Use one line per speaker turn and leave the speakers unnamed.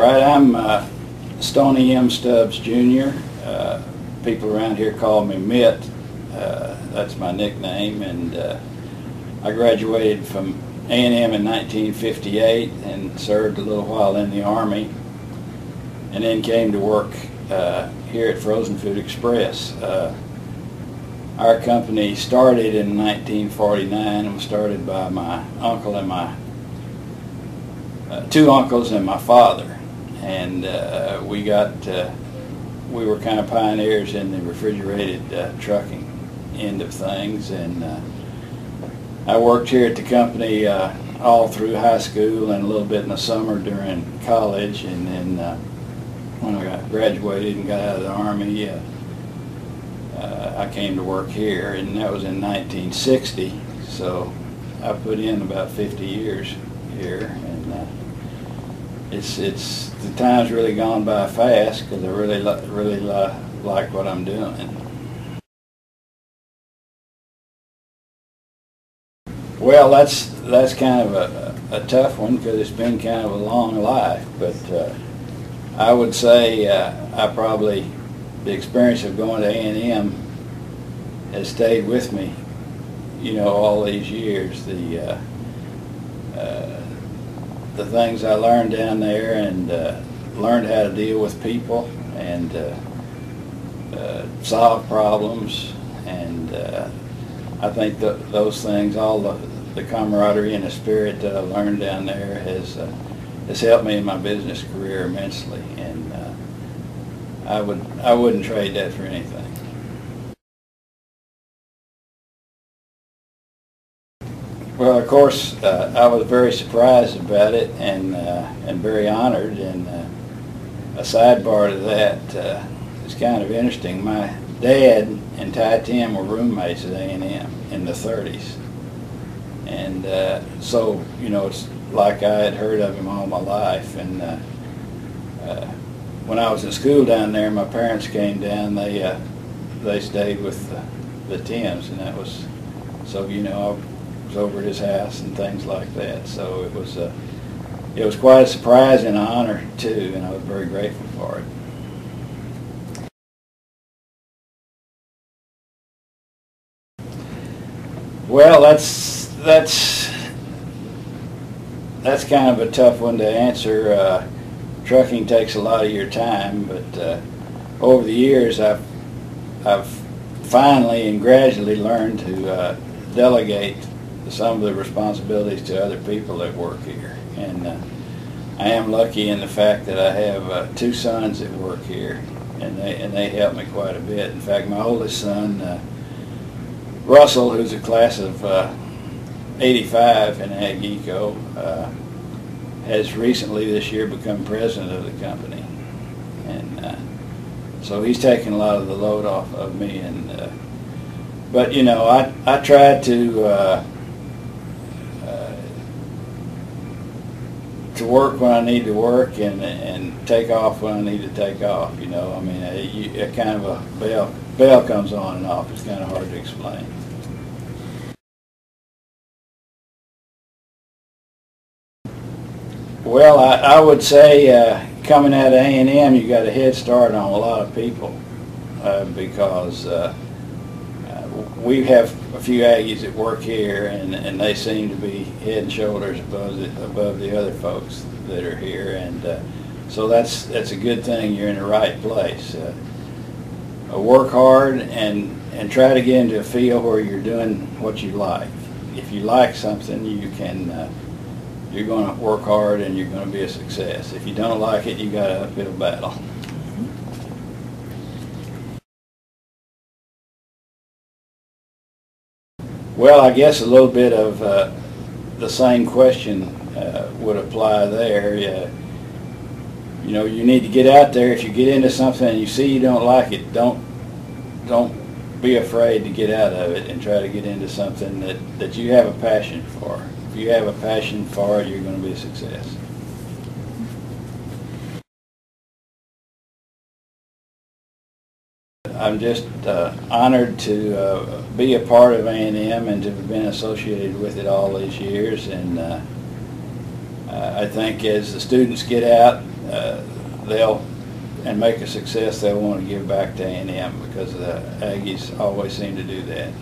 right, I'm Stoney M. Stubbs Jr. People around here call me Mitt. That's my nickname, and I graduated from A&M in 1958 and served a little while in the Army, and then came to work here at Frozen Food Express. Our company started in 1949 and was started by my uncle and my two uncles and my father, and we were kind of pioneers in the refrigerated trucking end of things, and I worked here at the company all through high school and a little bit in the summer during college, and then when I graduated and got out of the Army, I came to work here, and that was in 1960, so I put in about 50 years here, and the time's really gone by fast because I really like what I'm doing. Well, that's kind of a tough one because it's been kind of a long life, but I would say the experience of going to A&M has stayed with me, you know, all these years. The things I learned down there, and learned how to deal with people and solve problems, and I think those things, all the camaraderie and the spirit that I learned down there has helped me in my business career immensely, and I wouldn't trade that for anything. Well, of course, I was very surprised about it, and very honored. And a sidebar to that is kind of interesting. My dad and Timm were roommates at A&M in the 30s, and so you know, it's like I had heard of him all my life. And when I was in school down there, my parents came down. They stayed with the Timms, and that was, so you know, I was over at his house and things like that. So it was quite a surprise and an honor too, and I was very grateful for it. Well, that's kind of a tough one to answer. Trucking takes a lot of your time, but over the years I've finally and gradually learned to delegate some of the responsibilities to other people that work here, and I am lucky in the fact that I have two sons that work here, and they help me quite a bit. In fact, my oldest son, Russell, who's a class of 85 in Ag Eco, has recently this year become president of the company, and so he's taken a lot of the load off of me. And but you know, I try to work when I need to work, and take off when I need to take off. You know, I mean, a kind of a bell comes on and off. It's kind of hard to explain. Well, I would say coming out of A&M, you got a head start on a lot of people because we have a few Aggies that work here, and they seem to be head and shoulders above the other folks that are here, and so that's a good thing. You're in the right place. Work hard and try to get into a field where you're doing what you like. If you like something, you're going to work hard and you're going to be a success. If you don't like it, you got an uphill battle. Well, I guess a little bit of the same question would apply there. You know, you need to get out there. If you get into something and you see you don't like it, don't be afraid to get out of it and try to get into something that you have a passion for. If you have a passion for it, you're going to be a success. I'm just honored to be a part of A&M and to have been associated with it all these years, and I think as the students get out, they'll, and make a success, they'll want to give back to A&M because the Aggies always seem to do that.